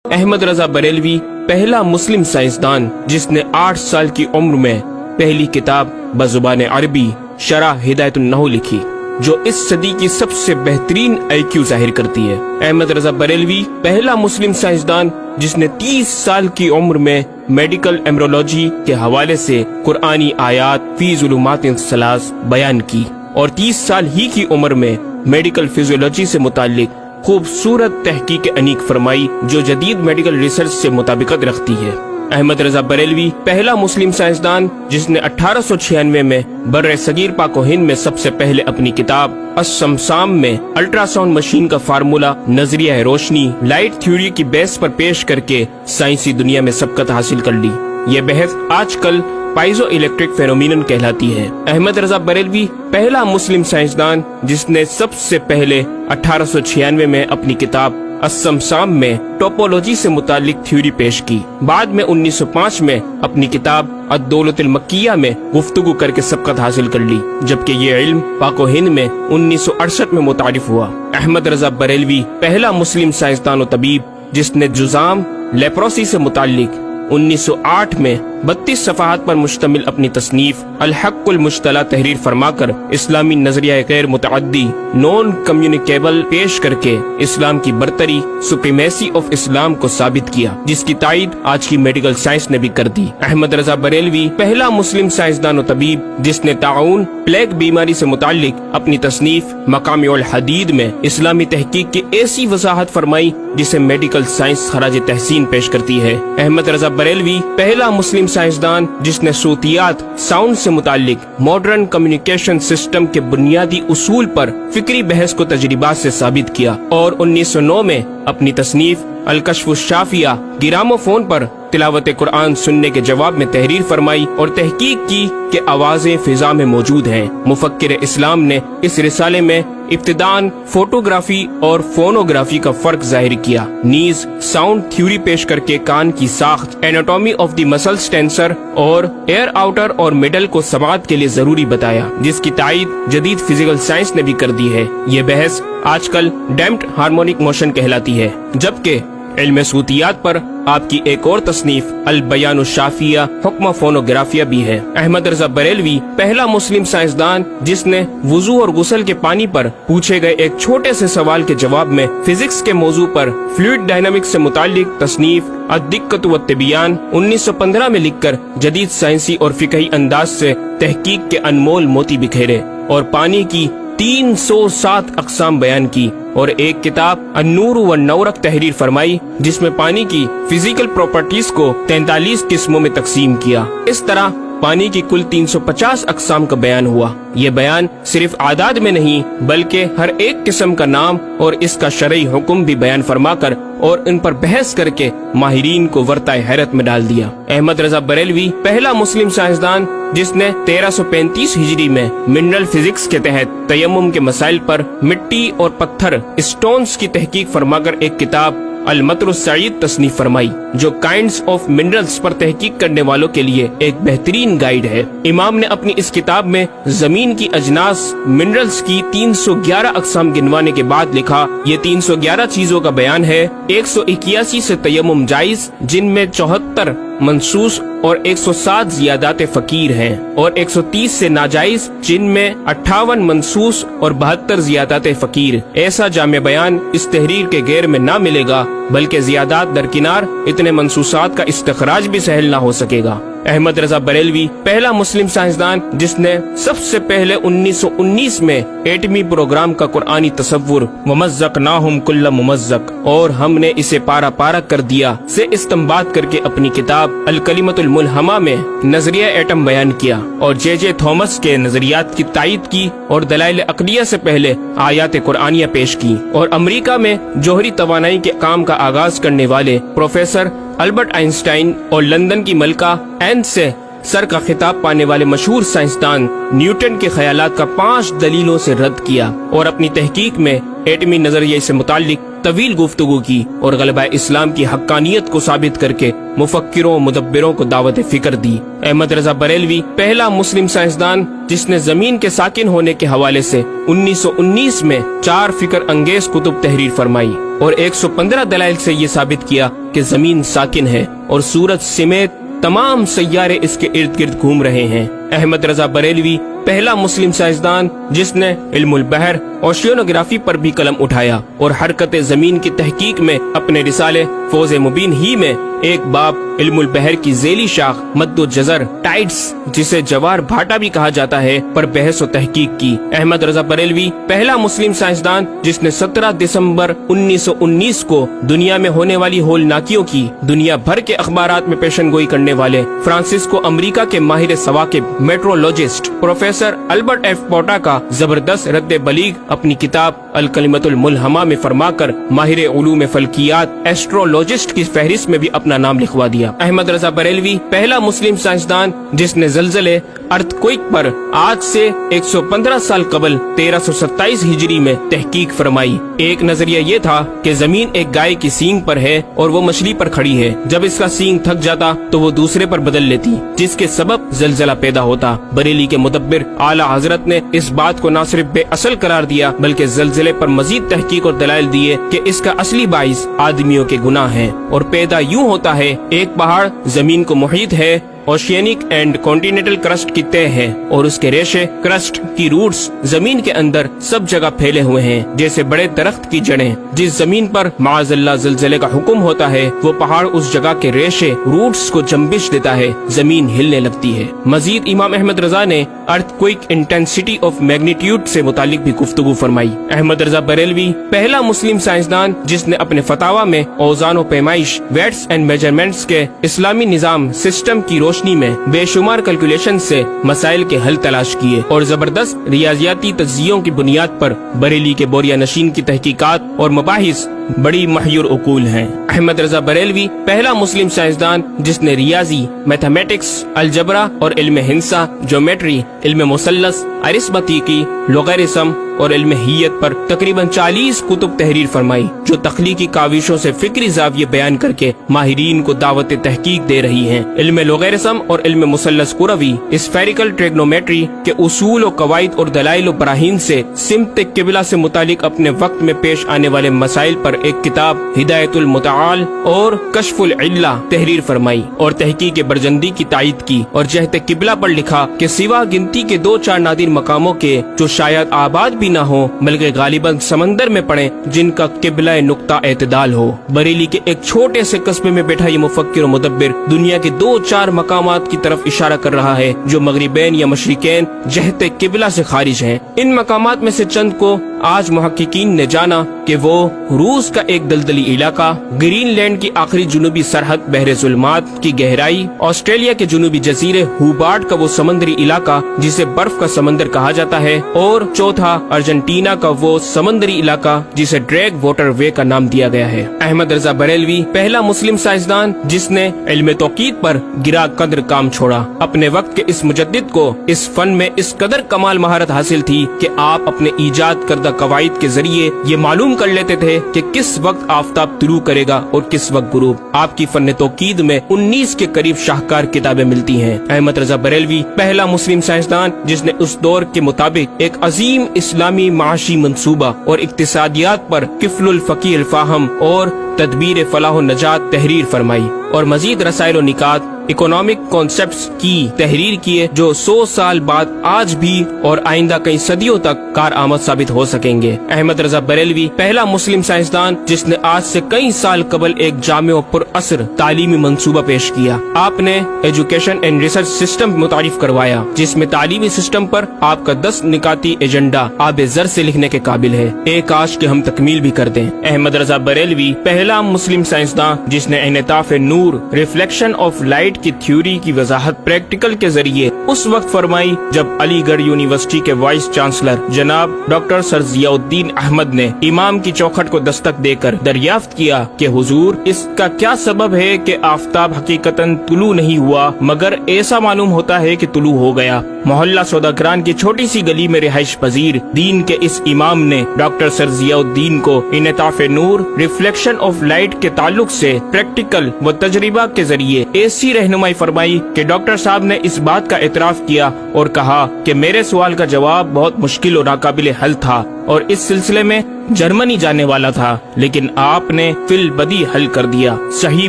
احمد رضا بریلوی پہلا مسلم سائنسدان جس نے 8 سال کی عمر میں پہلی کتاب بزبان عربی شرح ہدایت النحو لکھی، جو اس صدی کی سب سے بہترین IQ ظاہر کرتی ہے۔ احمد رضا بریلوی پہلا مسلم سائنسدان جس نے 30 سال کی عمر میں میڈیکل ایمبرولوجی کے حوالے سے قرآنی آیات فی ظلمات ثلاث بیان کی، اور 30 سال ہی کی عمر میں میڈیکل فزیولوجی سے متعلق خوبصورت تحقیق انیق فرمائی، جو جدید میڈیکل ریسرچ سے مطابقت رکھتی ہے۔ احمد رضا بریلوی پہلا مسلم سائنسدان جس نے 1896 میں بر صغیر پاک و ہند میں سب سے پہلے اپنی کتاب السمسام میں الٹرا ساؤنڈ مشین کا فارمولا نظریہ روشنی لائٹ تھیوری کی بیس پر پیش کر کے سائنسی دنیا میں سبقت حاصل کر لی۔ یہ بحث آج کل پائزو الیکٹرک فینومینن کہلاتی ہے۔ احمد رضا بریلوی پہلا مسلم سائنسدان جس نے سب سے پہلے 1896 میں اپنی کتاب السمسام میں ٹوپولوجی سے متعلق تھیوری پیش کی۔ بعد میں 1905 میں اپنی کتاب الدولۃ المکیہ میں گفتگو کر کے سبقت حاصل کر لی، جبکہ یہ علم پاک و ہند میں 1968 میں متعارف ہوا۔ احمد رضا بریلوی پہلا مسلم سائنسدان و طبیب جس نے جذام لیپروسی سے متعلق 1908 میں 32 صفحات پر مشتمل اپنی تصنیف الحق المشتلہ تحریر فرما کر اسلامی نظریہ غیر متعدی نون کمیونیکیبل پیش کر کے اسلام کی برتری سپریمیسی آف اسلام کو ثابت کیا، جس کی تائید آج کی میڈیکل سائنس نے بھی کر دی۔ احمد رضا بریلوی پہلا مسلم سائنسدان و طبیب جس نے طاعون پلیگ بیماری سے متعلق اپنی تصنیف مقامع الحدید میں اسلامی تحقیق کی ایسی وضاحت فرمائی جسے میڈیکل سائنس خراج تحسین پیش کرتی ہے۔ احمد رضا بریلوی پہلا مسلم سائنسدان جس نے صوتیات ساؤنڈ سے متعلق ماڈرن کمیونیکیشن سسٹم کے بنیادی اصول پر فکری بحث کو تجربات سے ثابت کیا، اور 1909 میں اپنی تصنیف الکشف الشافیہ گرامو فون پر تلاوت قرآن سننے کے جواب میں تحریر فرمائی اور تحقیق کی کہ آوازیں فضا میں موجود ہیں۔ مفکر اسلام نے اس رسالے میں ابتداً فوٹوگرافی اور فونوگرافی کا فرق ظاہر کیا، نیز ساؤنڈ تھیوری پیش کر کے کان کی ساخت anatomy of the muscles tensor اور ایئر آؤٹر اور مڈل کو سماعت کے لیے ضروری بتایا، جس کی تائید جدید فزیکل سائنس نے بھی کر دی ہے۔ یہ بحث آج کل ڈیمپڈ ہارمونک موشن کہلاتی ہے، جبکہ علم صوتیات پر آپ کی ایک اور تصنیف البیان الشافیہ حکم فونوگرافیہ بھی ہے۔ احمد رضا بریلوی پہلا مسلم سائنسدان جس نے وضو اور غسل کے پانی پر پوچھے گئے ایک چھوٹے سے سوال کے جواب میں فزکس کے موضوع پر فلوئڈ ڈائنامکس سے متعلق تصنیف الدقۃ والتبیان 1915 میں لکھ کر جدید سائنسی اور فقہی انداز سے تحقیق کے انمول موتی بکھیرے اور پانی کی 307 اقسام بیان کی، اور ایک کتاب النور والنورق تحریر فرمائی جس میں پانی کی فزیکل پراپرٹیز کو 43 قسموں میں تقسیم کیا۔ اس طرح پانی کی کل 350 اقسام کا بیان ہوا۔ یہ بیان صرف اعداد میں نہیں بلکہ ہر ایک قسم کا نام اور اس کا شرعی حکم بھی بیان فرما کر اور ان پر بحث کر کے ماہرین کو ورطۂ حیرت میں ڈال دیا۔ احمد رضا بریلوی پہلا مسلم سائنسدان جس نے 1335 ہجری میں منرل فزکس کے تحت تیمم کے مسائل پر مٹی اور پتھر اسٹونز کی تحقیق فرما کر ایک کتاب المطر السعید تصنیف فرمائی، جو کائنڈز آف منرلز پر تحقیق کرنے والوں کے لیے ایک بہترین گائیڈ ہے۔ امام نے اپنی اس کتاب میں زمین کی اجناس منرلز کی 311 اقسام گنوانے کے بعد لکھا، یہ 311 چیزوں کا بیان ہے۔ 181 سے تیمم جائز، جن میں 74 منصوص اور 107 زیادات فقیر ہیں، اور 130 سے ناجائز، جن میں 58 منصوص اور 72 زیادات فقیر۔ ایسا جامع بیان اس تحریر کے غیر میں نہ ملے گا، بلکہ زیادات درکنار اتنے منصوصات کا استخراج بھی سہل نہ ہو سکے گا۔ احمد رضا بریلوی پہلا مسلم سائنسدان جس نے سب سے پہلے 1919 میں ایٹمی پروگرام کا قرآنی تصور ومزقناہم کل ممزق، اور ہم نے اسے پارا پارا کر دیا سے استنباط کر کے اپنی کتاب الکلمۃ الملہمہ میں نظریہ ایٹم بیان کیا، اور جے تھامس کے نظریات کی تائید کی اور دلائل عقلیہ سے پہلے آیات قرآنیہ پیش کی، اور امریکہ میں جوہری توانائی کے کام کا آغاز کرنے والے پروفیسر البرٹ آئنسٹائن اور لندن کی ملکہ این سے سر کا خطاب پانے والے مشہور سائنسدان نیوٹن کے خیالات کا 5 دلیلوں سے رد کیا، اور اپنی تحقیق میں ایٹمی نظریے سے متعلق طویل گفتگو کی اور غلبہ اسلام کی حقانیت کو ثابت کر کے مفکروں مدبروں کو دعوت فکر دی۔ احمد رضا بریلوی پہلا مسلم سائنسدان جس نے زمین کے ساکن ہونے کے حوالے سے 1919 میں 4 فکر انگیز کتب تحریر فرمائی اور 115 دلائل سے یہ ثابت کیا کہ زمین ساکن ہے اور سورج سمیت تمام سیارے اس کے ارد گرد گھوم رہے ہیں۔ احمد رضا بریلوی پہلا مسلم سائنسدان جس نے علم البحر اوشینوگرافی پر بھی قلم اٹھایا اور حرکت زمین کی تحقیق میں اپنے رسالے فوز مبین ہی میں ایک باب علم البحر کی ذیلی شاخ مد و جزر ٹائڈز جسے جوار بھاٹا بھی کہا جاتا ہے پر بحث و تحقیق کی۔ احمد رضا بریلوی پہلا مسلم سائنسدان جس نے 17 دسمبر 1919 کو دنیا میں ہونے والی ہولناکیوں کی دنیا بھر کے اخبارات میں پیشن گوئی کرنے والے فرانسسکو امریکہ کے ماہر ثواقب میٹرولوجسٹ پروفیسر البرٹ ایف پوٹا کا زبردست رد بلیغ اپنی کتاب الکلمۃ الملہمہ میں فرما کر ماہر علوم فلکیات ایسٹرولوجسٹ کی فہرست میں بھی اپنا نام لکھوا دیا۔ احمد رضا بریلوی پہلا مسلم سائنسدان جس نے زلزلے ارتھکوئک پر آج سے 115 سال قبل 1327 ہجری میں تحقیق فرمائی۔ ایک نظریہ یہ تھا کہ زمین ایک گائے کی سینگ پر ہے اور وہ مچھلی پر کھڑی ہے، جب اس کا سینگ تھک جاتا تو وہ دوسرے پر بدل لیتی جس کے سبب زلزلہ پیدا ہوتا۔ بریلی کے مدبر اعلی حضرت نے اس بات کو نہ صرف بے اصل قرار دیا بلکہ زلزلے پر مزید تحقیق اور دلائل دیے کہ اس کا اصلی باعث آدمیوں کے گناہ ہیں اور پیدا یوں ہوتا ہے۔ ایک پہاڑ زمین کو محیط ہے، اوشینک اینڈ کانٹیننٹل کرسٹ کی تہ ہے اور اس کے ریشے کرسٹ کی روٹس زمین کے اندر سب جگہ پھیلے ہوئے ہیں جیسے بڑے درخت کی جڑیں۔ جس زمین پر معاذ اللہ زلزلے کا حکم ہوتا ہے وہ پہاڑ اس جگہ کے ریشے روٹس کو جنبش دیتا ہے، زمین ہلنے لگتی ہے۔ مزید امام احمد رضا نے ارتھ کوئک انٹینسٹی آف میگنیٹیوڈ سے متعلق بھی گفتگو فرمائی۔ احمد رضا بریلوی پہلا مسلم سائنسدان جس نے اپنے فتاوی میں اوزان و پیمائش ویٹس اینڈ میجرمنٹس کے اسلامی نظام سسٹم کی روشنی میں بے شمار کیلکولیشن سے مسائل کے حل تلاش کیے اور زبردست ریاضیاتی تجزیوں کی بنیاد پر بریلی کے بوریا نشین کی تحقیقات اور مباحث بڑی محیر عقول ہیں۔ احمد رضا بریلوی پہلا مسلم سائنسدان جس نے ریاضی، میتھمیٹکس، الجبرا اور علم ہندسہ، جیومیٹری، علم مثلث، ارثمیٹکی، لوگرثم اور علم ہیت پر تقریباً 40 کتب تحریر فرمائی جو تخلیقی کاوشوں سے فکری زاویے بیان کر کے ماہرین کو دعوت تحقیق دے رہی ہیں۔ علم لوگرثم اور علم مثلث کروی، اسفیریکل ٹریگنومیٹری کے اصول و قواعد اور دلائل و براہین سے سمت قبلہ سے متعلق اپنے وقت میں پیش آنے والے مسائل پر ایک کتاب ہدایت المتعال اور کشف العلہ تحریر فرمائی اور تحقیق برجندی کی تائید کی اور جہت قبلہ پر لکھا کہ سوا گنتی کے 2-4 نادر مقاموں کے جو شاید آباد بھی نہ ہو بلکہ غالباً سمندر میں پڑے جن کا قبلہ نقطہ اعتدال ہو۔ بریلی کے ایک چھوٹے سے قصبے میں بیٹھا یہ مفکر و مدبر دنیا کے 2-4 مقامات کی طرف اشارہ کر رہا ہے جو مغربین یا مشرقین جہت قبلہ سے خارج ہیں۔ ان مقامات میں سے چند کو آج محققین نے جانا کہ وہ روس کا ایک دلدلی علاقہ، گرین لینڈ کی آخری جنوبی سرحد بحر ظلمات کی گہرائی، آسٹریلیا کے جنوبی جزیرے ہوبارٹ کا وہ سمندری علاقہ جسے برف کا سمندر کہا جاتا ہے، اور چوتھا ارجنٹینا کا وہ سمندری علاقہ جسے ڈریگ واٹر وے کا نام دیا گیا ہے۔ احمد رضا بریلوی پہلا مسلم سائنسدان جس نے علم توقید پر گرا قدر کام چھوڑا۔ اپنے وقت کے اس مجدد کو اس فن میں اس قدر کمال مہارت حاصل تھی کہ آپ اپنے ایجاد کردہ قواعد کے ذریعے یہ معلوم کر لیتے تھے کہ کس وقت آفتاب طلوع کرے گا اور کس وقت غروب۔ آپ کی فن توقید میں 19 کے قریب شاہکار کتابیں ملتی ہیں۔ احمد رضا بریلوی پہلا مسلم سائنسدان جس نے اس دور کے مطابق ایک عظیم اسلامی معاشی منصوبہ اور اقتصادیات پر کفل الفقی الفاہم اور تدبیر فلاح و نجات تحریر فرمائی اور مزید رسائل و نکات اکنامک کانسیپٹس کی تحریر کیے جو 100 سال بعد آج بھی اور آئندہ کئی صدیوں تک کارآمد ثابت ہو سکیں گے۔ احمد رضا بریلوی پہلا مسلم سائنسدان جس نے آج سے کئی سال قبل ایک جامع و پر اثر تعلیمی منصوبہ پیش کیا۔ آپ نے ایجوکیشن اینڈ ریسرچ سسٹم متعارف کروایا جس میں تعلیمی سسٹم پر آپ کا 10 نکاتی ایجنڈا آب زر سے لکھنے کے قابل ہے، ایک کاش کہ ہم تکمیل بھی کر دیں۔ احمد رضا بریلوی پہلا مسلم سائنسدان جس نے انعطاف نور، ریفلیکشن آف لائٹ کی تھیوری کی وضاحت پریکٹیکل کے ذریعے اس وقت فرمائی جب علی گڑھ یونیورسٹی کے وائس چانسلر جناب ڈاکٹر سر ضیاء الدین احمد نے امام کی چوکھٹ کو دستک دے کر دریافت کیا کہ حضور اس کا کیا سبب ہے کہ آفتاب حقیقتاً طلوع نہیں ہوا مگر ایسا معلوم ہوتا ہے کہ طلوع ہو گیا۔ محلہ سوداگران کی چھوٹی سی گلی میں رہائش پذیر دین کے اس امام نے ڈاکٹر سر ضیاء الدین کو انعطاف نور ریفلیکشن آف لائٹ کے تعلق سے پریکٹیکل و تجربہ کے ذریعے ایسی رہنمائی فرمائی کہ ڈاکٹر صاحب نے اس بات کا اعتراف کیا اور کہا کہ میرے سوال کا جواب بہت مشکل اور ناقابل حل تھا اور اس سلسلے میں جرمنی جانے والا تھا، لیکن آپ نے فی البدی حل کر دیا۔ صحیح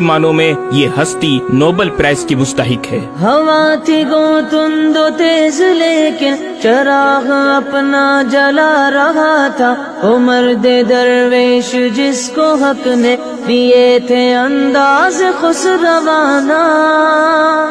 معنوں میں یہ ہستی نوبل پرائز کی مستحق ہے۔ ہوا تھی گو تند و تیز لیکن چراغ اپنا جلا رہا تھا، وہ مرد درویش جس کو حق نے دیے تھے انداز خسروانہ۔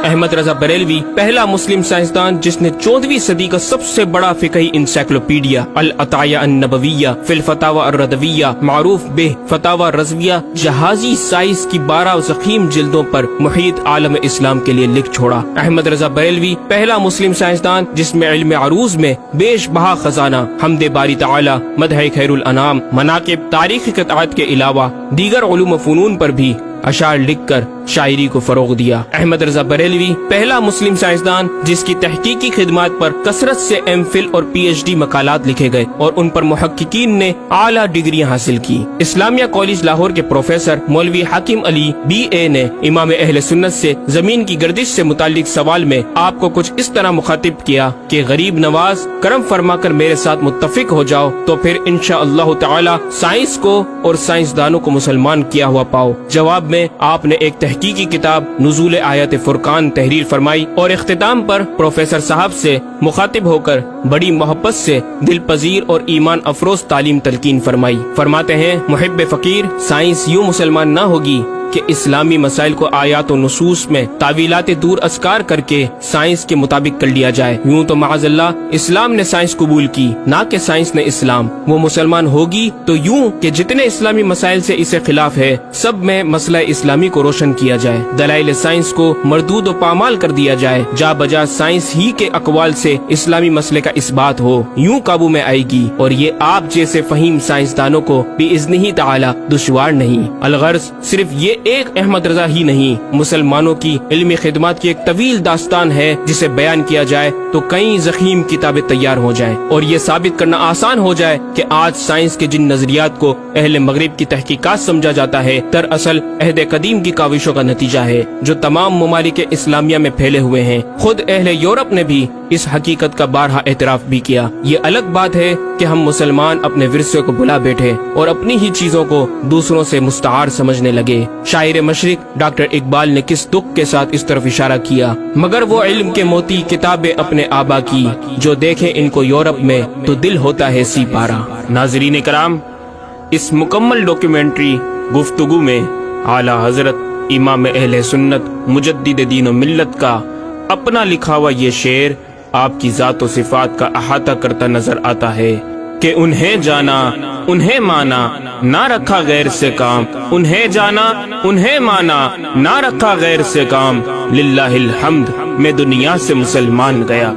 احمد رضا بریلوی پہلا مسلم سائنسدان جس نے 14ویں صدی کا سب سے بڑا فقہی انسائکلوپیڈیا العطایہ النبویہ فی الفتاوی الرضویہ معروف بہ فتاوی رضویہ جہازی سائنس کی 12 ضخیم جلدوں پر محیط عالم اسلام کے لیے لکھ چھوڑا۔ احمد رضا بریلوی پہلا مسلم سائنسدان جس میں علم عروض میں بیش بہا خزانہ حمد باری تعالی، مدح خیر الانام، مناقب، تاریخی قطعات کے علاوہ دیگر علوم و فنون پر بھی اشعار لکھ کر شاعری کو فروغ دیا۔ احمد رضا بریلوی پہلا مسلم سائنسدان جس کی تحقیقی خدمات پر کثرت سے ایم فل اور پی ایچ ڈی مقالات لکھے گئے اور ان پر محققین نے اعلیٰ ڈگریاں حاصل کی۔ اسلامیہ کالج لاہور کے پروفیسر مولوی حاکم علی بی اے نے امام اہل سنت سے زمین کی گردش سے متعلق سوال میں آپ کو کچھ اس طرح مخاطب کیا کہ غریب نواز کرم فرما کر میرے ساتھ متفق ہو جاؤ تو پھر انشاءاللہ تعالی سائنس کو اور سائنسدانوں کو مسلمان کیا ہوا پاؤ۔ جواب میں آپ نے ایک تحقیقی کتاب نزول آیات فرقان تحریر فرمائی اور اختتام پر پروفیسر صاحب سے مخاطب ہو کر بڑی محبت سے دل پذیر اور ایمان افروز تعلیم تلقین فرمائی۔ فرماتے ہیں محب فقیر سائنس یوں مسلمان نہ ہوگی کہ اسلامی مسائل کو آیات و نصوص میں تعویلات دور ازکار کر کے سائنس کے مطابق کر لیا جائے۔ یوں تو معاذ اللہ اسلام نے سائنس قبول کی نہ کہ سائنس نے اسلام۔ وہ مسلمان ہوگی تو یوں کہ جتنے اسلامی مسائل سے اسے خلاف ہے سب میں مسئلہ اسلامی کو روشن کیا جائے، دلائل سائنس کو مردود و پامال کر دیا جائے، جا بجا سائنس ہی کے اقوال سے اسلامی مسئلے کا اثبات ہو، یوں قابو میں آئے گی۔ اور یہ آپ جیسے فہیم سائنسدانوں کو بِإِذْنِهِ تعالی دشوار نہیں۔ الغرض صرف یہ ایک احمد رضا ہی نہیں، مسلمانوں کی علمی خدمات کی ایک طویل داستان ہے جسے بیان کیا جائے تو کئی ضخیم کتابیں تیار ہو جائیں اور یہ ثابت کرنا آسان ہو جائے کہ آج سائنس کے جن نظریات کو اہل مغرب کی تحقیقات سمجھا جاتا ہے دراصل عہد قدیم کی کاوشوں کا نتیجہ ہے جو تمام ممالک اسلامیہ میں پھیلے ہوئے ہیں۔ خود اہل یورپ نے بھی اس حقیقت کا بارہا اعتراف بھی کیا۔ یہ الگ بات ہے کہ ہم مسلمان اپنے ورثے کو بلا بیٹھے اور اپنی ہی چیزوں کو دوسروں سے مستعار سمجھنے لگے۔ شاعر مشرق ڈاکٹر اقبال نے کس دکھ کے ساتھ اس طرف اشارہ کیا، مگر وہ علم کے موتی کتابیں اپنے آبا کی، جو دیکھیں ان کو یورپ میں تو دل ہوتا ہے سی پارا۔ ناظرین کرام، اس مکمل ڈاکیومنٹری گفتگو میں اعلیٰ حضرت امام اہل سنت مجدد دین و ملت کا اپنا لکھا ہوا یہ شعر آپ کی ذات و صفات کا احاطہ کرتا نظر آتا ہے کہ انہیں جانا انہیں مانا نہ رکھا غیر سے کام، انہیں جانا انہیں مانا نہ رکھا غیر سے کام، للہ الحمد میں دنیا سے مسلمان گیا۔